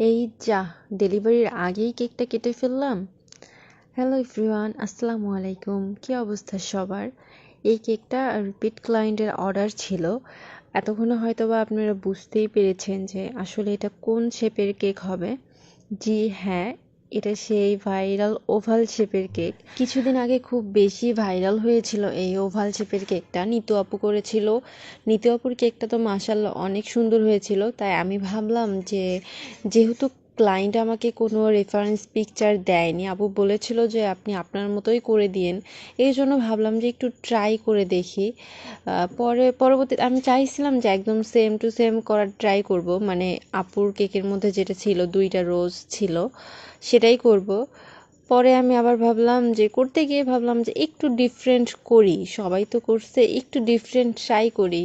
এই যা ডেলিভারির আগেই কেকটা কেটে ফেললাম। হ্যালো এভরিওয়ান, আসসালামু আলাইকুম। কি অবস্থা সবার? এই কেকটা রিপিট ক্লায়েন্টের অর্ডার ছিল। এতক্ষণে হয়তোবা আপনারা বুঝতেই পেরেছেন যে আসলে এটা কোন শেপের কেক হবে। জি হ্যাঁ, এটা সেই ভাইরাল ওভাল শেপের কেক। কিছুদিন আগে খুব বেশি ভাইরাল হয়েছিল এই ওভাল শেপের কেকটা। নিতু আপু করেছিল। নিতু আপুর কেকটা তো মাশাআল্লাহ অনেক সুন্দর হয়েছিল। তাই আমি ভাবলাম যে যেহেতু ক্লায়েন্ট আমাকে কোনো রেফারেন্স পিকচার দেয়নি, আপু বলেছিল যে আপনি আপনার মতোই করে দিয়েন। এই জন্য ভাবলাম যে একটু ট্রাই করে দেখি। পরবর্তীতে আমি চাইছিলাম যে একদম সেম টু সেম করার ট্রাই করব, মানে আপুর কেকের মধ্যে যেটা ছিল 2টা রোজ ছিল সেটাই করব। পরে আমি আবার ভাবলাম যে করতে গিয়ে ভাবলাম যে একটু ডিফারেন্ট করি, সবাই তো করছে, একটু ডিফারেন্ট ট্রাই করি,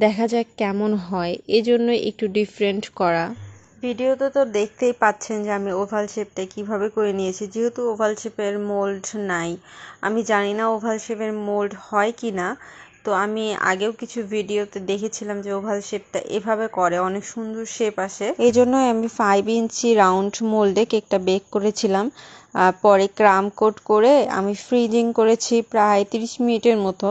দেখা যাক কেমন হয়, এজন্য একটু ডিফারেন্ট করা। ভিডিওতে তো দেখতেই পাচ্ছেন যে আমি ওভাল শেপটা কিভাবে করে নিয়েছি। যেহেতু ওভাল শেপের মোল্ড নাই, আমি জানি না ওভাল শেপের মোল্ড হয় কি না। তো আমি আগেও কিছু ভিডিওতে দেখেছিলাম যে ওভাল শেপটা এভাবে করে, অনেক সুন্দর শেপ আসে। এই জন্য আমি 5 ইঞ্চি রাউন্ড মোল্ডে কেকটা বেক করেছিলাম। পরে ক্রাম কোট করে আমি ফ্রিজিং করেছি প্রায় 30 মিনিটের মতো।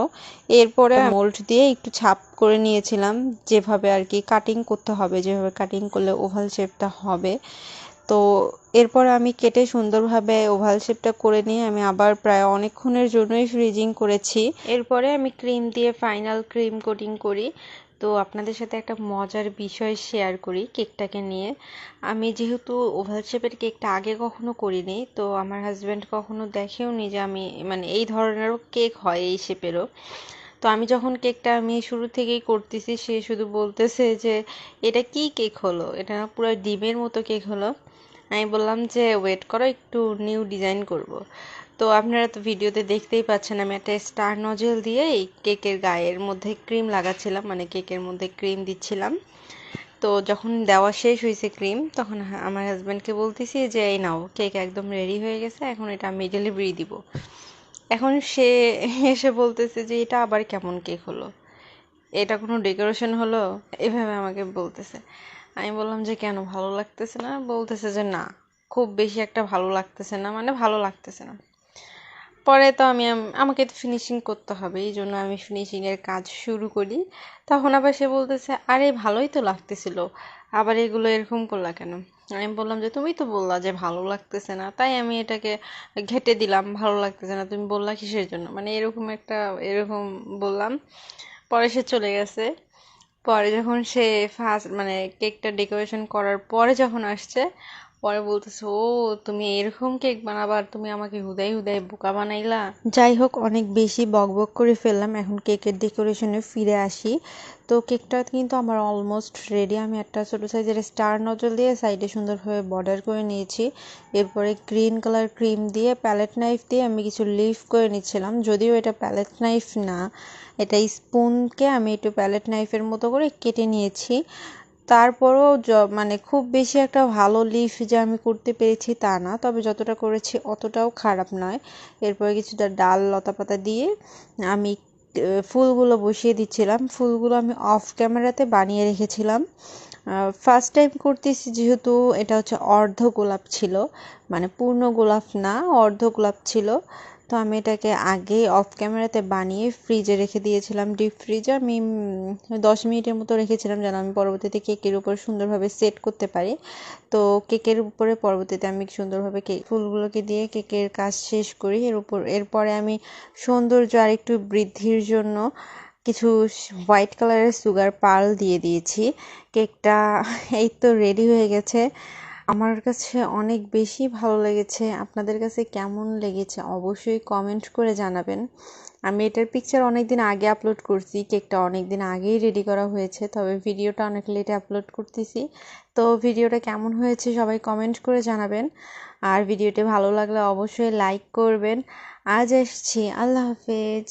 এরপরে মোল্ড দিয়ে একটু ছাপ করে নিয়েছিলাম, যেভাবে আর কি কাটিং করতে হবে, যেভাবে কাটিং করলে ওভাল শেপটা হবে। তো এরপর আমি কেটে সুন্দরভাবে ওভাল শেপটা করে নিয়ে আমি আবার প্রায় অনেকক্ষণের জন্যই ফ্রিজিং করেছি। এরপরে আমি ক্রিম দিয়ে ফাইনাল ক্রিম কোটিং করি। তো আপনাদের সাথে একটা মজার বিষয় শেয়ার করি কেকটাকে নিয়ে। আমি যেহেতু ওভাল শেপের কেকটা আগে কখনো করিনি, তো আমার হাজব্যান্ড কখনো দেখেওনি যে আমি মানে এই ধরনেরও কেক হয় এই শেপেরও। তো আমি যখন কেকটা আমি শুরু থেকেই করতেছি, সে শুধু বলতেছে যে এটা কি কেক হলো, এটা না পুরো ডিমের মতো কেক হলো। আমি বললাম যে ওয়েট করো, একটু নিউ ডিজাইন করব। তো আপনারা তো ভিডিওতে দেখতেই পাচ্ছেন আমি একটা স্টার নজেল দিয়ে এই কেকের গায়ের মধ্যে ক্রিম লাগাচ্ছিলাম, মানে কেকের মধ্যে ক্রিম দিচ্ছিলাম। তো যখন দেওয়া শেষ হয়েছে ক্রিম, তখন আমার হাজব্যান্ডকে বলতেছি যে এই নাও, কেক একদম রেডি হয়ে গেছে, এখন এটা আমি ডেলিভারি দিব। এখন সে এসে বলতেছে যে এটা আবার কেমন কেক হলো, এটা কোনো ডেকোরেশন হলো, এভাবে আমাকে বলতেছে। আমি বললাম যে কেন, ভালো লাগতেছে না? বলতেছে যে না, খুব বেশি একটা ভালো লাগতেছে না, মানে ভালো লাগতেছে না। পরে তো আমাকে তো ফিনিশিং করতে হবে, এই জন্য আমি ফিনিশিংয়ের কাজ শুরু করি। তখন আবার সে বলতেছে আরে ভালোই তো লাগতেছিল, আবার এগুলো এরকম করলা কেন? আমি বললাম যে তুমি তো বললা যে ভালো লাগতেছে না, তাই আমি এটাকে ঘেটে দিলাম, ভালো লাগতেছে না, তুমি বললা কিসের জন্য, মানে এরকম বললাম। পরে সে চলে গেছে। পরে যখন সে ফার্স্ট মানে কেকটা ডেকোরেশন করার পরে যখন আসছে, পরে বলতেছে ও তুমি এরকম কেক বানাবা, আর তুমি আমাকে হুদাই হুদাই বোকা বানাইলা। যাই হোক, অনেক বেশি বকবক করে ফেললাম, এখন কেকের ডেকোরেশনে ফিরে আসি। তো কেকটা কিন্তু আমার অলমোস্ট রেডি। আমি একটা ছোটো সাইজের স্টার নজল দিয়ে সাইডে সুন্দরভাবে বর্ডার করে নিয়েছি। এরপরে গ্রিন কালার ক্রিম দিয়ে প্যালেট নাইফ দিয়ে আমি কিছু লিফ করে নিচ্ছিলাম, যদিও এটা প্যালেট নাইফ না, এটা স্পুনকে আমি একটু প্যালেট নাইফের মতো করে কেটে নিয়েছি। তারপরও মানে খুব বেশি একটা ভালো লিফ যে আমি করতে পেরেছি তা না, তবে যতটা করেছি অতটাও খারাপ নয়। এরপরে কিছুটা ডাল লতাপাতা দিয়ে আমি ফুলগুলো বসিয়ে দিচ্ছিলাম। ফুলগুলো আমি অফ ক্যামেরাতে বানিয়ে রেখেছিলাম। ফার্স্ট টাইম করতেছি যেহেতু, এটা হচ্ছে অর্ধ গোলাপ ছিল, মানে পূর্ণ গোলাপ না, অর্ধ গোলাপ ছিল। তো আমি এটাকে আগে অফ ক্যামেরাতে বানিয়ে ফ্রিজে রেখে দিয়েছিলাম, ডিপ ফ্রিজে আমি 10 মিনিটের মতো রেখেছিলাম, যেন আমি পরবর্তীতে কেকের উপর সুন্দরভাবে সেট করতে পারি। তো কেকের উপরে পরবর্তীতে আমি সুন্দরভাবে কেক ফুলগুলোকে দিয়ে কেকের কাজ শেষ করি। এরপরে আমি সৌন্দর্য আর একটু বৃদ্ধির জন্য কিছু হোয়াইট কালারের সুগার পার্ল দিয়ে দিয়েছি। কেকটা এই তো রেডি হয়ে গেছে। আমার কাছে অনেক বেশি ভালো লেগেছে। আপনাদের কাছে কেমন লেগেছে অবশ্যই কমেন্ট করে জানাবেন। আমি এটার পিকচার অনেকদিন আগে আপলোড করছি, কেকটা অনেকদিন আগেই রেডি করা হয়েছে, তবে ভিডিওটা অনেক লেটে আপলোড করতেছি। তো ভিডিওটা কেমন হয়েছে সবাই কমেন্ট করে জানাবেন। আর ভিডিওটি ভালো লাগলে অবশ্যই লাইক করবেন। আজ আসছি, আল্লাহ হাফেজ।